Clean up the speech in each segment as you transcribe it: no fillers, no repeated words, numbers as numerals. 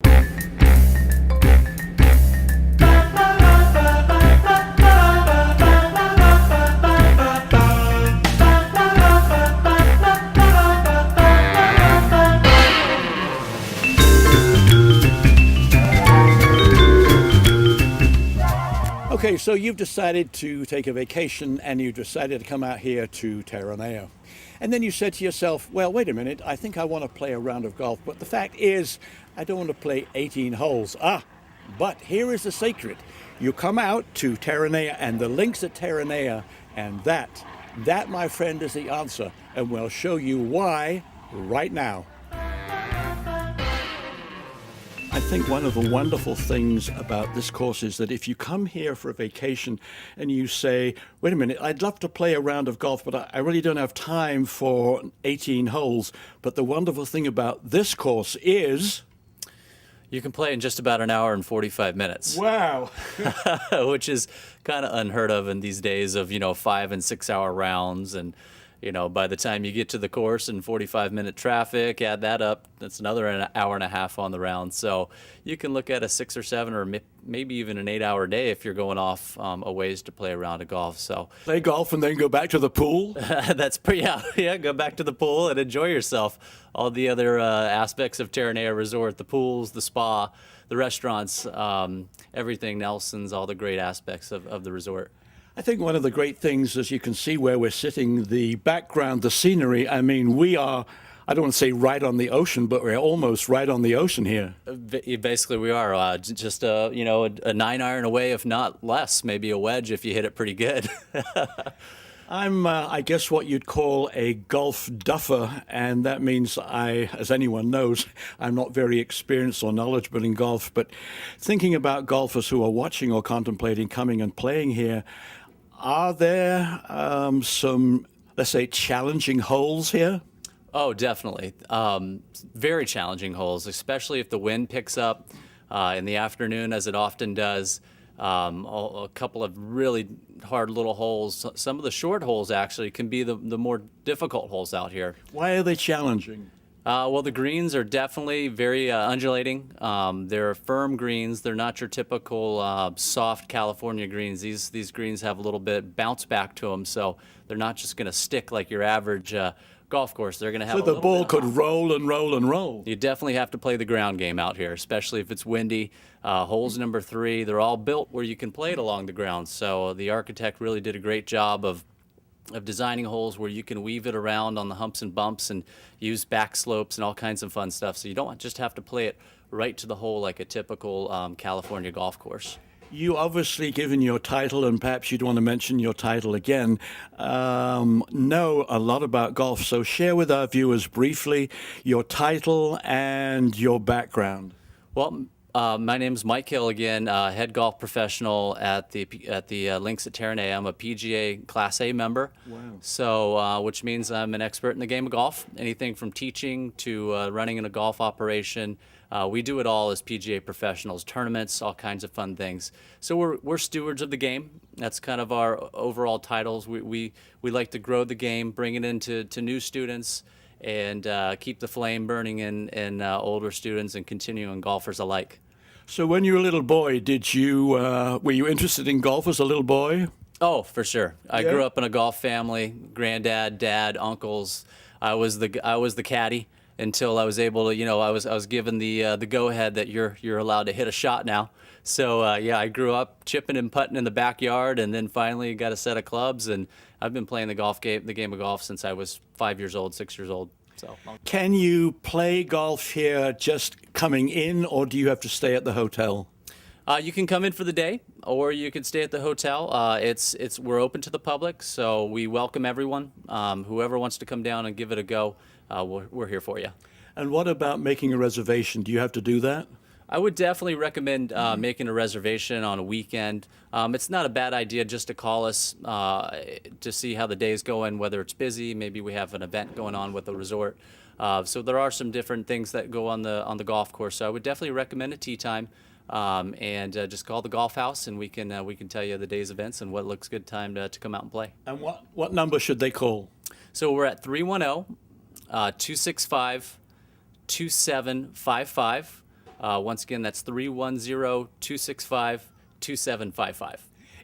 Okay, so you've decided to take a vacation and you've decided to come out here to Terranea. And then you said to yourself, well, wait a minute, I think I want to play a round of golf, but the fact is, I don't want to play 18 holes. But here is the secret. You come out to Terranea and the links at Terranea, and that, my friend, is the answer. And we'll show you why right now. I think one of the wonderful things about this course is that if you come here for a vacation and you say, wait a minute, I'd love to play a round of golf, but I really don't have time for 18 holes. But the wonderful thing about this course is you can play in just about an hour and 45 minutes. Wow. Which is kind of unheard of in these days of, 5 and 6 hour rounds. And, by the time you get to the course in 45-minute traffic, add that up, that's another an hour and a half on the round. So you can look at a 6 or 7 or maybe even an 8-hour day if you're going off a ways to play a round of golf. So play golf and then go back to the pool? That's pretty, yeah, go back to the pool and enjoy yourself. All the other aspects of Terranea Resort, the pools, the spa, the restaurants, everything, Nelson's, all the great aspects of the resort. I think one of the great things, as you can see where we're sitting, the background, the scenery, I mean, we are, I don't want to say right on the ocean, but we're almost right on the ocean here. Basically, we are just a 9-iron away, if not less, maybe a wedge if you hit it pretty good. I'm, I guess, what you'd call a golf duffer, and that means as anyone knows, I'm not very experienced or knowledgeable in golf, but thinking about golfers who are watching or contemplating coming and playing here, are there some, let's say, challenging holes here? Oh, definitely. Very challenging holes, especially if the wind picks up in the afternoon, as it often does. A couple of really hard little holes. Some of the short holes actually can be the more difficult holes out here. Why are they challenging? Well, the greens are definitely very undulating. They're firm greens. They're not your typical soft California greens. These greens have a little bit bounce back to them, so they're not just going to stick like your average golf course. They're going to have. So the ball could roll and roll and roll. You definitely have to play the ground game out here, especially if it's windy. Holes number 3, they're all built where you can play it along the ground. So the architect really did a great job of designing holes where you can weave it around on the humps and bumps and use back slopes and all kinds of fun stuff. So you don't just have to play it right to the hole like a typical California golf course. You obviously, given your title, and perhaps you'd want to mention your title again, know a lot about golf. So share with our viewers briefly your title and your background. Well, my name is Mike Hill again, head golf professional at the links at Terranea. I'm a PGA Class A member. Wow. So, which means I'm an expert in the game of golf. Anything from teaching to running in a golf operation. We do it all as PGA professionals, tournaments, all kinds of fun things. So we're stewards of the game. That's kind of our overall titles. We like to grow the game, bring it into new students, and keep the flame burning in older students and continuing golfers alike. So when you were a little boy, were you interested in golf as a little boy? Oh, for sure. I grew up in a golf family. Granddad, dad, uncles. I was the caddy until I was able to, I was given the go-ahead that you're allowed to hit a shot now. So I grew up chipping and putting in the backyard, and then finally got a set of clubs, and I've been playing the game of golf since I was 5 years old, 6 years old. So, can you play golf here just coming in, or do you have to stay at the hotel? You can come in for the day, or you can stay at the hotel. We're open to the public, so we welcome everyone. Whoever wants to come down and give it a go, we're here for you. And what about making a reservation? Do you have to do that? I would definitely recommend making a reservation on a weekend. It's not a bad idea just to call us to see how the day's going, whether it's busy, maybe we have an event going on with the resort. So there are some different things that go on the golf course. So I would definitely recommend a tee time, and just call the golf house, and we can tell you the day's events and what looks good time to come out and play. And what number should they call? So we're at 310-265-2755. Once again, that's 310-265-2755.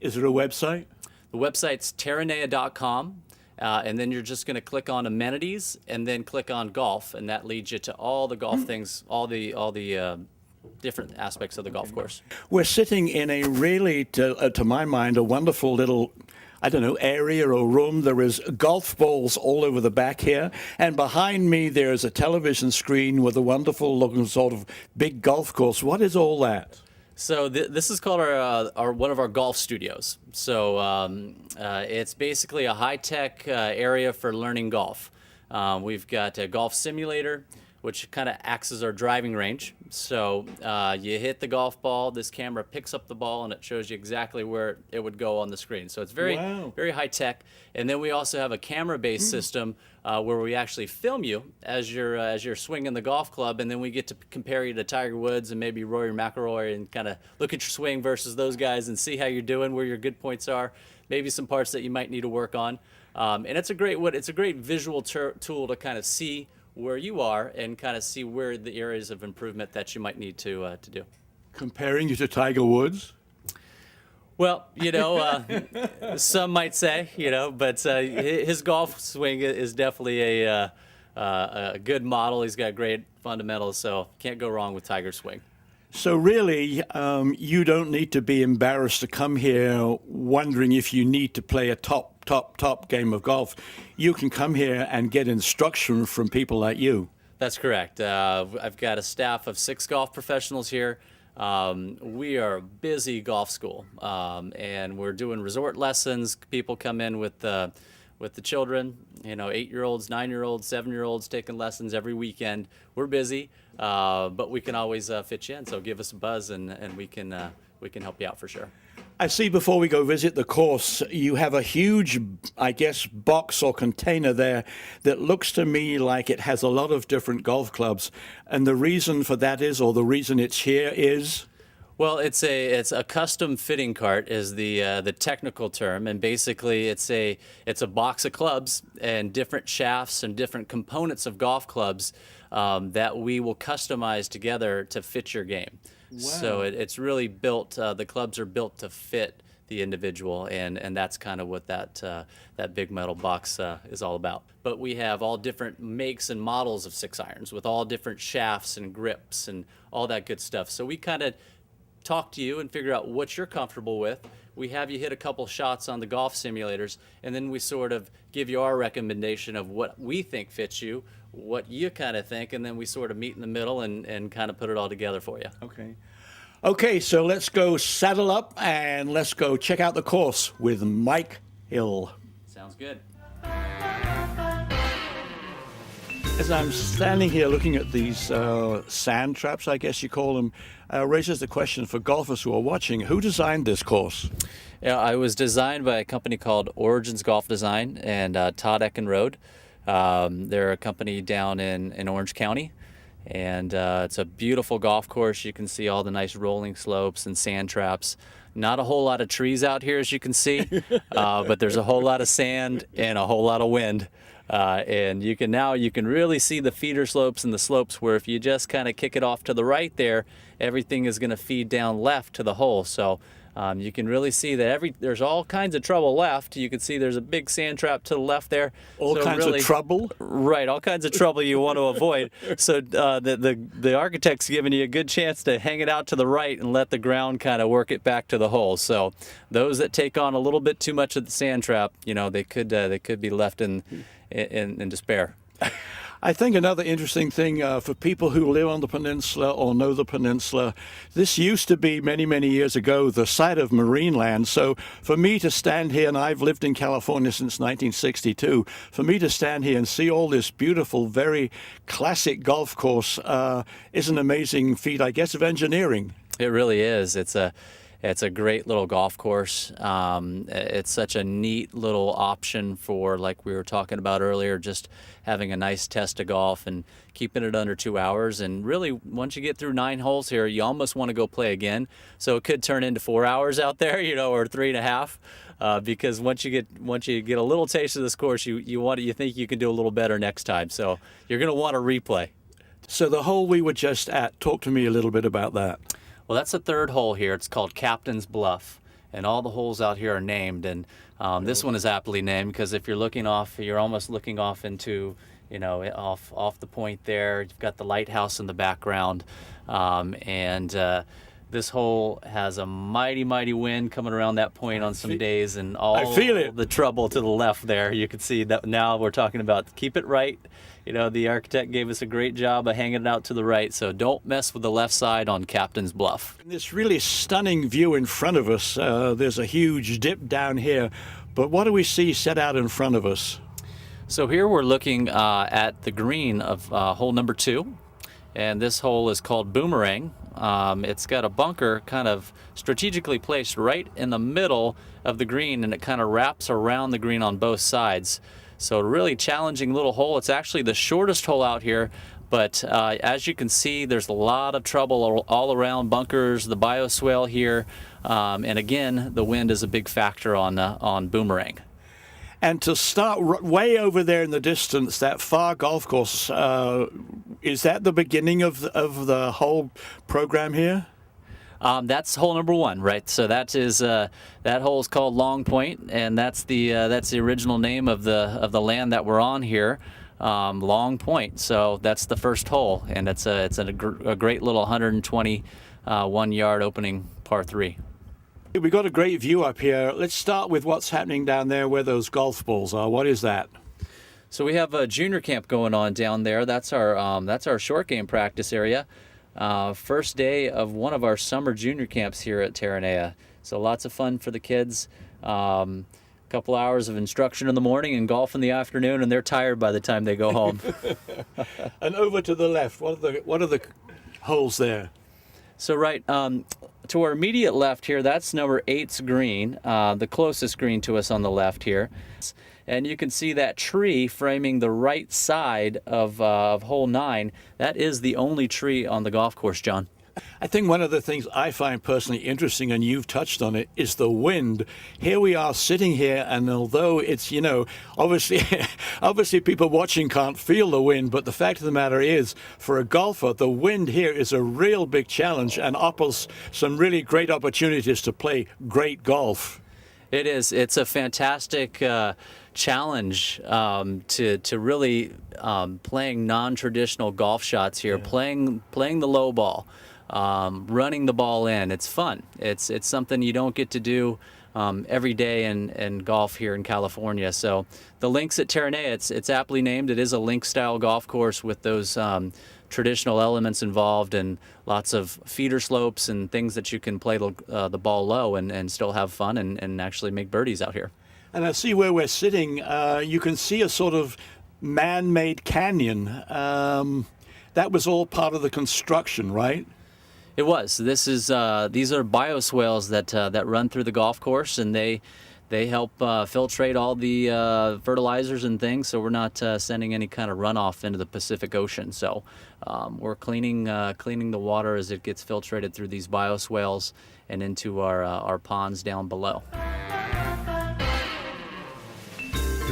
Is there a website? The website's terranea.com. And then you're just going to click on amenities and then click on golf, and that leads you to all the golf things, all the different aspects of the golf course. We're sitting in a really, to my mind, a wonderful little, I don't know, area or room. There is golf balls all over the back here, and behind me there's a television screen with a wonderful looking sort of big golf course. What is all that? So this is called our one of our golf studios. So it's basically a high-tech area for learning golf. We've got a golf simulator, which kind of acts as our driving range. So you hit the golf ball, this camera picks up the ball, and it shows you exactly where it would go on the screen. So it's very, very high tech. And then we also have a camera-based system where we actually film you as you're swinging the golf club, and then we get to compare you to Tiger Woods and maybe Rory McIlroy and kind of look at your swing versus those guys and see how you're doing, where your good points are, maybe some parts that you might need to work on. And it's a great visual tool to kind of see where you are and kind of see where the areas of improvement that you might need to do. Comparing you to Tiger Woods? Well, some might say, but his golf swing is definitely a good model. He's got great fundamentals, so can't go wrong with Tiger's swing. So really, you don't need to be embarrassed to come here wondering if you need to play a top game of golf. You can come here and get instruction from people like you. That's correct. I've got a staff of 6 golf professionals here. We are a busy golf school, and we're doing resort lessons. People come in with the children, 8-year-olds, 9-year-olds, 7-year-olds taking lessons every weekend. We're busy, but we can always fit you in. So give us a buzz, and we can help you out for sure. I see before we go visit the course, you have a huge, I guess, box or container there that looks to me like it has a lot of different golf clubs. And the reason for that is, or the reason it's here is? Well, it's a custom fitting cart is the technical term, and basically it's a box of clubs and different shafts and different components of golf clubs that we will customize together to fit your game. Wow. So it's really built. The clubs are built to fit the individual, and that's kind of what that big metal box is all about. But we have all different makes and models of 6-irons with all different shafts and grips and all that good stuff. So we kind of talk to you and figure out what you're comfortable with. We have you hit a couple shots on the golf simulators, and then we sort of give you our recommendation of what we think fits you, what you kind of think, and then we sort of meet in the middle and kind of put it all together for you. Okay, so let's go saddle up and let's go check out the course with Mike Hill. Sounds good. As I'm standing here looking at these sand traps, I guess you call them, raises the question for golfers who are watching, who designed this course? Yeah, I was designed by a company called Origins Golf Design and Todd Eckenrode. They're a company down in Orange County, and it's a beautiful golf course. You can see all the nice rolling slopes and sand traps. Not a whole lot of trees out here, as you can see, but there's a whole lot of sand and a whole lot of wind. And you can really see the feeder slopes and the slopes where if you just kind of kick it off to the right there, everything is going to feed down left to the hole. So you can really see that there's all kinds of trouble left. You can see there's a big sand trap to the left there. All kinds of trouble? Right, all kinds of trouble you want to avoid. So the architect's giving you a good chance to hang it out to the right and let the ground kind of work it back to the hole. So those that take on a little bit too much of the sand trap, they could be left in despair. I think another interesting thing for people who live on the peninsula or know the peninsula, this used to be many, many years ago the site of marine land. So for me to stand here, and I've lived in California since 1962, for me to stand here and see all this beautiful, very classic golf course is an amazing feat, I guess, of engineering. It really is. It's a great little golf course. It's such a neat little option for, like we were talking about earlier, just having a nice test of golf and keeping it under 2 hours. And really, once you get through 9 holes here, you almost want to go play again. So it could turn into 4 hours out there, or 3.5, because once you get a little taste of this course, you think you can do a little better next time. So you're going to want to replay. So the hole we were just at, talk to me a little bit about that. Well, that's the third hole here. It's called Captain's Bluff, and all the holes out here are named. And this one is aptly named because if you're looking off, you're almost looking off into, you know, off the point there. You've got the lighthouse in the background, this hole has a mighty, mighty wind coming around that point on some days, and all the trouble to the left there. You can see that now we're talking about keep it right. You know, the architect gave us a great job of hanging it out to the right, so don't mess with the left side on Captain's Bluff. This really stunning view in front of us, there's a huge dip down here, but what do we see set out in front of us? So here we're looking at the green of hole number 2, and this hole is called Boomerang. It's got a bunker kind of strategically placed right in the middle of the green, and it kind of wraps around the green on both sides. So a really challenging little hole. It's actually the shortest hole out here, but as you can see, there's a lot of trouble all around, bunkers, the bioswale here, and again, the wind is a big factor on Boomerang. And to start way over there in the distance, that far golf course, is that the beginning of the whole program here? That's hole number 1, right? So that is that hole is called Long Point, and that's the original name of the land that we're on here, Long Point. So that's the first hole, and it's a great little 121-yard opening par 3. We've got a great view up here. Let's start with what's happening down there where those golf balls are. What is that? So we have a junior camp going on down there. That's our short game practice area. First day of one of our summer junior camps here at Terranea. So lots of fun for the kids. Couple hours of instruction in the morning and golf in the afternoon, and they're tired by the time they go home. And over to the left, what are the holes there? So right to our immediate left here, that's number 8's green, the closest green to us on the left here. And you can see that tree framing the right side of hole 9. That is the only tree on the golf course, John. I think one of the things I find personally interesting, and you've touched on it, is the wind. Here we are sitting here, and although it's, you know, obviously people watching can't feel the wind, but the fact of the matter is, for a golfer, the wind here is a real big challenge and offers some really great opportunities to play great golf. It is. It's a fantastic challenge to really playing non-traditional golf shots here, playing the low ball. Running the ball in. It's fun. It's something you don't get to do every day in golf here in California. So the links at Terranea, it's aptly named. It is a link-style golf course with those traditional elements involved and lots of feeder slopes and things that you can play the ball low and still have fun and actually make birdies out here. And I see where we're sitting. You can see a sort of man-made canyon. That was all part of the construction, right? It was. This is these are bioswales that run through the golf course, and they help filtrate all the fertilizers and things, so we're not sending any kind of runoff into the Pacific Ocean. So we're cleaning the water as it gets filtrated through these bioswales and into our ponds down below.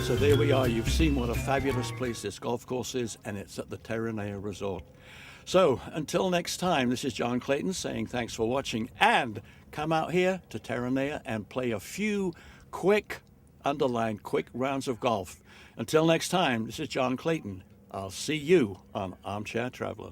So there we are. You've seen what a fabulous place this golf course is, and it's at the Terranea Resort. So until next time, this is John Clayton saying thanks for watching, and come out here to Terranea and play a few quick rounds of golf. Until next time, this is John Clayton. I'll see you on Armchair Traveler.